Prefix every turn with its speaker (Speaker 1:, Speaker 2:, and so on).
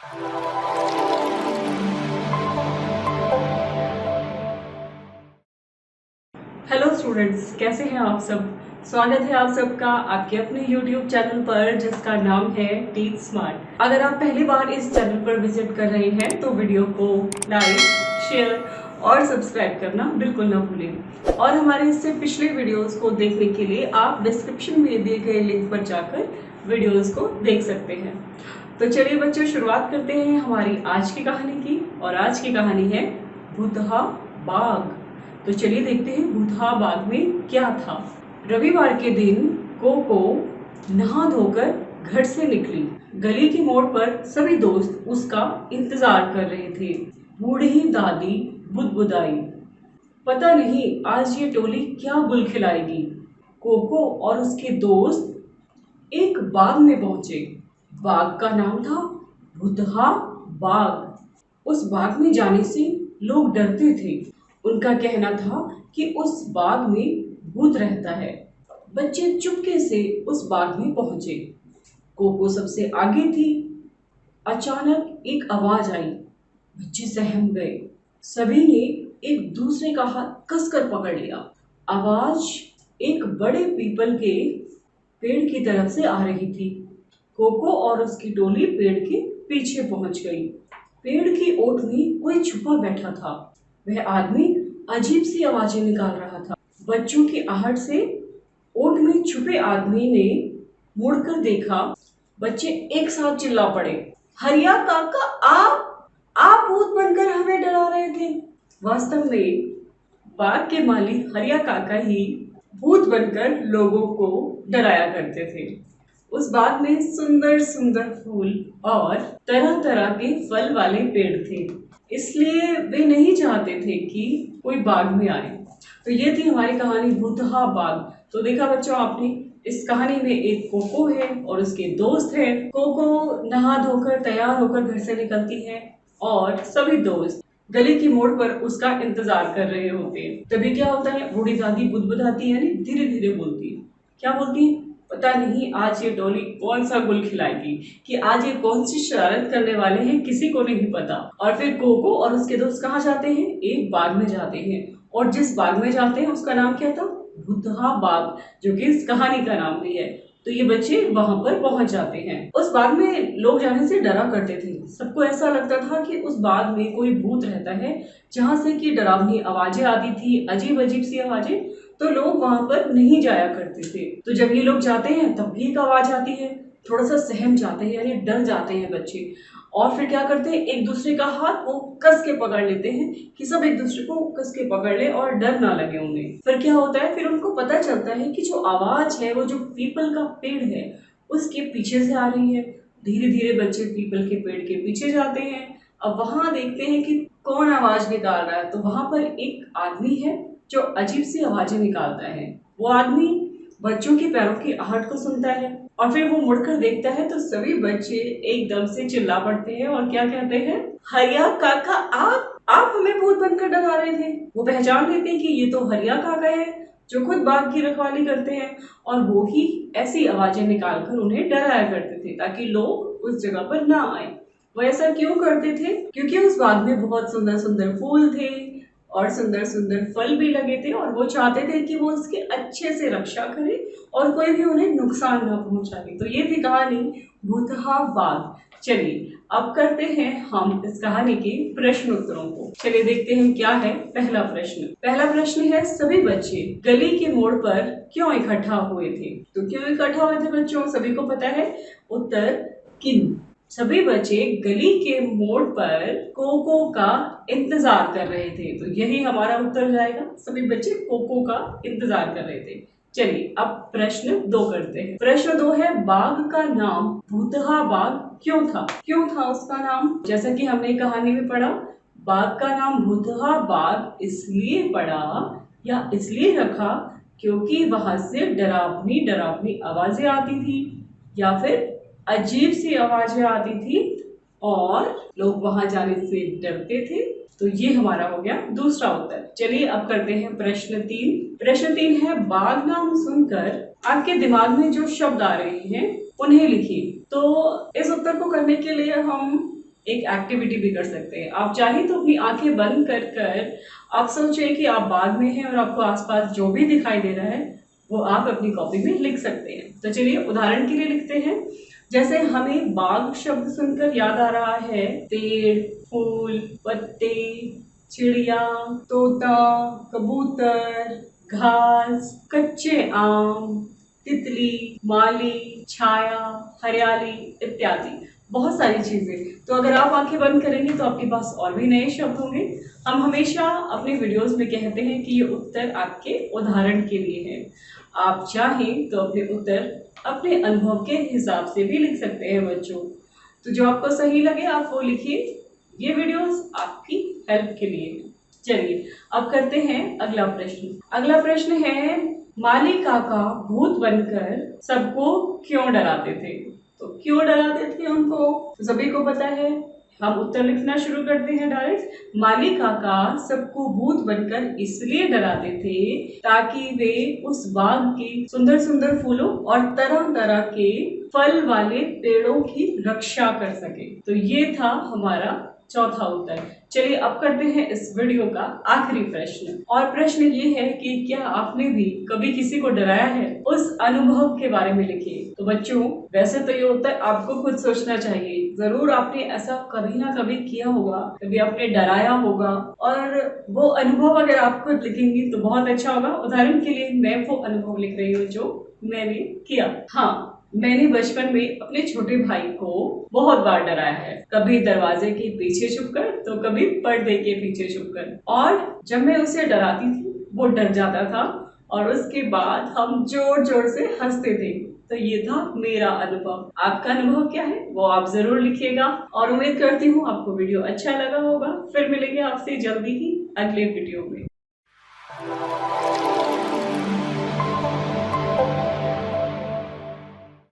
Speaker 1: Hello students, कैसे हैं आप सब। स्वागत है आप सबका आपके अपने YouTube चैनल पर जिसका नाम है टीच स्मार्ट। अगर आप पहली बार इस चैनल पर विजिट कर रहे हैं तो वीडियो को लाइक, शेयर और सब्सक्राइब करना बिल्कुल ना भूलें। और हमारे इससे पिछले वीडियोस को देखने के लिए आप डिस्क्रिप्शन में दिए गए लिंक पर जाकर वीडियोस को देख सकते हैं। तो चलिए बच्चों, शुरुआत करते हैं हमारी आज की कहानी की। और आज की कहानी है भूतहा बाग। तो चलिए देखते हैं भूतहा बाग में क्या था। रविवार के दिन कोको नहा धोकर घर से निकली। गली की मोड़ पर सभी दोस्त उसका इंतजार कर रहे थे। बूढ़ी दादी बुदबुदाई, पता नहीं आज ये टोली क्या गुल खिलाएगी। कोको और उसके दोस्त एक बाग में पहुंचे। बाग का नाम था भूतहा बाग। उस बाग में जाने से लोग डरते थे। उनका कहना था कि उस बाग में भूत रहता है। बच्चे चुपके से उस बाग में पहुंचे। कोको सबसे आगे थी। अचानक एक आवाज आई। बच्चे सहम गए। सभी ने एक दूसरे का हाथ कसकर पकड़ लिया। आवाज एक बड़े पीपल के पेड़ की तरफ से आ रही थी। कोको और उसकी टोली पेड़ के पीछे पहुंच गई। पेड़ की ओट में कोई छुपा बैठा था। वह आदमी अजीब सी आवाजें निकाल रहा था। बच्चों की आहट से ओट में छुपे आदमी ने मुड़कर देखा। बच्चे एक साथ चिल्ला पड़े, हरिया काका, आप भूत बनकर हमें डरा रहे थे। वास्तव में बाग के मालिक हरिया काका ही भूत बनकर लोगों को डराया करते थे। उस बाग में सुंदर सुंदर फूल और तरह तरह के फल वाले पेड़ थे, इसलिए वे नहीं चाहते थे कि कोई बाग में आए। तो ये थी हमारी कहानी भूतहा बाग। तो देखा बच्चों आपने, इस कहानी में एक कोको है और उसके दोस्त हैं। कोको नहा धोकर तैयार होकर घर से निकलती है और सभी दोस्त गली की मोड़ पर उसका इंतजार कर रहे होते हैं। तभी क्या होता है, बूढ़ी दादी बुदबुदाती है, धीरे धीरे बोलती है। क्या बोलती है, पता नहीं आज ये टोली कौन सा गुल खिलाएगी, कि आज ये कौन सी शरारत करने वाले हैं, किसी को नहीं पता। और फिर कोको और उसके दोस्त कहाँ जाते हैं, एक बाग में जाते हैं। और जिस बाग में जाते हैं उसका नाम क्या था, भूतहा बाग, जो कि इस कहानी का नाम भी है। तो ये बच्चे वहां पर पहुंच जाते हैं। उस बाग में लोग जाने से डरा करते थे। सबको ऐसा लगता था कि उस बाग में कोई भूत रहता है, जहां से कि डरावनी आवाजें आती थी, अजीब अजीब सी आवाजें। तो लोग वहां पर नहीं जाया करते थे। तो जब ये लोग जाते हैं तब भी एक आवाज आती है। थोड़ा सा सहम जाते हैं, यानी डर जाते हैं बच्चे। और फिर क्या करते हैं, एक दूसरे का हाथ वो कस के पकड़ लेते हैं कि सब एक दूसरे को कस के पकड़ ले और डर ना लगे उन्हें। फिर क्या होता है, फिर उनको पता चलता है कि जो आवाज है वो जो पीपल का पेड़ है उसके पीछे से आ रही है। धीरे धीरे बच्चे पीपल के पेड़ के पीछे जाते हैं। अब वहां देखते हैं कि कौन आवाज निकाल रहा है। तो वहां पर एक आदमी है जो अजीब सी आवाजें निकालता है। वो आदमी बच्चों के पैरों की आहट को सुनता है और फिर वो मुड़कर देखता है तो सभी बच्चे एकदम से चिल्ला पड़ते हैं और क्या कहते हैं, हरिया काका, आप हमें भूत बनकर डरा रहे थे। वो पहचान लेते हैं कि ये तो हरिया काका है जो खुद बाग की रखवाली करते हैं और वो ही ऐसी आवाजें निकालकर उन्हें डराया करते थे ताकि लोग उस जगह पर ना आए। वो ऐसा क्यों करते थे, क्योंकि उस बाग में बहुत सुंदर सुंदर फूल थे और सुंदर सुंदर फल भी लगे थे और वो चाहते थे कि वो उसके अच्छे से रक्षा करे और कोई भी उन्हें नुकसान ना पहुंचाए। तो ये थी कहानी भूतहा बाग। चलिए अब करते हैं हम इस कहानी के प्रश्न उत्तरों को। चलिए देखते हैं क्या है पहला प्रश्न। पहला प्रश्न है, सभी बच्चे गली के मोड़ पर क्यों इकट्ठा हुए थे। तो क्यों इकट्ठा हुए थे बच्चों, सभी को पता है। उत्तर, किन सभी बच्चे गली के मोड़ पर कोको का इंतजार कर रहे थे। तो यही हमारा उत्तर जाएगा, सभी बच्चे कोको का इंतजार कर रहे थे। चलिए अब प्रश्न 2 करते हैं। प्रश्न 2 है, बाग का नाम भूतहा बाग क्यों था। क्यों था उसका नाम, जैसा कि हमने कहानी में पढ़ा, बाग का नाम भूतहा बाग इसलिए पड़ा या इसलिए रखा क्योंकि वहां से डरावनी डरावनी आवाजें आती थी या फिर अजीब सी आवाजें आती थी और लोग वहां जाने से डरते थे। तो ये हमारा हो गया दूसरा उत्तर। चलिए अब करते हैं प्रश्न 3। प्रश्न 3 है, बाग नाम सुनकर आपके दिमाग में जो शब्द आ रहे हैं उन्हें लिखिए। तो इस उत्तर को करने के लिए हम एक एक्टिविटी भी कर सकते हैं। आप चाहें तो अपनी आंखें बंद कर कर आप सोचें कि आप बाग में हैं और आपको आसपास जो भी दिखाई दे रहा है वो आप अपनी कॉपी में लिख सकते हैं। तो चलिए उदाहरण के लिए लिखते हैं। जैसे हमें बाग शब्द सुनकर याद आ रहा है पेड़, फूल, पत्ते, चिड़िया, तोता, कबूतर, घास, कच्चे आम, तितली, माली, छाया, हरियाली इत्यादि बहुत सारी चीजें। तो अगर आप आंखें बंद करेंगे तो आपके पास और भी नए शब्द होंगे। हम हमेशा अपने वीडियोस में कहते हैं कि ये उत्तर आपके उदाहरण के लिए है। आप चाहें तो अपने उत्तर अपने अनुभव के हिसाब से भी लिख सकते हैं बच्चों। तो जो आपको सही लगे आप वो लिखिए। ये वीडियोस आपकी हेल्प के लिए है। चलिए अब करते हैं अगला प्रश्न। अगला प्रश्न है माली काका भूत बनकर सबको क्यों डराते थे? तो क्यों डराते थे उनको? तो सभी को पता है। हम उत्तर लिखना शुरू करते हैं डायरेक्ट। माली काका सबको भूत बनकर इसलिए डराते थे ताकि वे उस बाग के सुंदर सुंदर फूलों और तरह तरह के फल वाले पेड़ों की रक्षा कर सके। तो ये था हमारा चौथा उत्तर। चलिए अब करते हैं इस वीडियो का आखिरी प्रश्न। और प्रश्न ये है कि क्या आपने भी कभी किसी को डराया है? उस अनुभव के बारे में लिखिए। तो बच्चों वैसे तो ये उत्तर आपको खुद सोचना चाहिए। जरूर आपने ऐसा कभी ना कभी किया होगा, कभी आपने डराया होगा और वो अनुभव अगर आप खुद लिखेंगे तो बहुत अच्छा होगा। उदाहरण के लिए मैं वो अनुभव लिख रही हूँ जो मैंने किया। हाँ, मैंने बचपन में अपने छोटे भाई को बहुत बार डराया है। कभी दरवाजे के पीछे छुपकर तो कभी पर्दे के पीछे छुपकर। और जब मैं उसे डराती थी वो डर जाता था और उसके बाद हम जोर जोर से हंसते थे। तो ये था मेरा अनुभव। आपका अनुभव क्या है वो आप जरूर लिखिएगा और उम्मीद करती हूँ आपको वीडियो अच्छा लगा होगा। फिर मिलेंगे आपसे जल्दी ही अगले वीडियो में।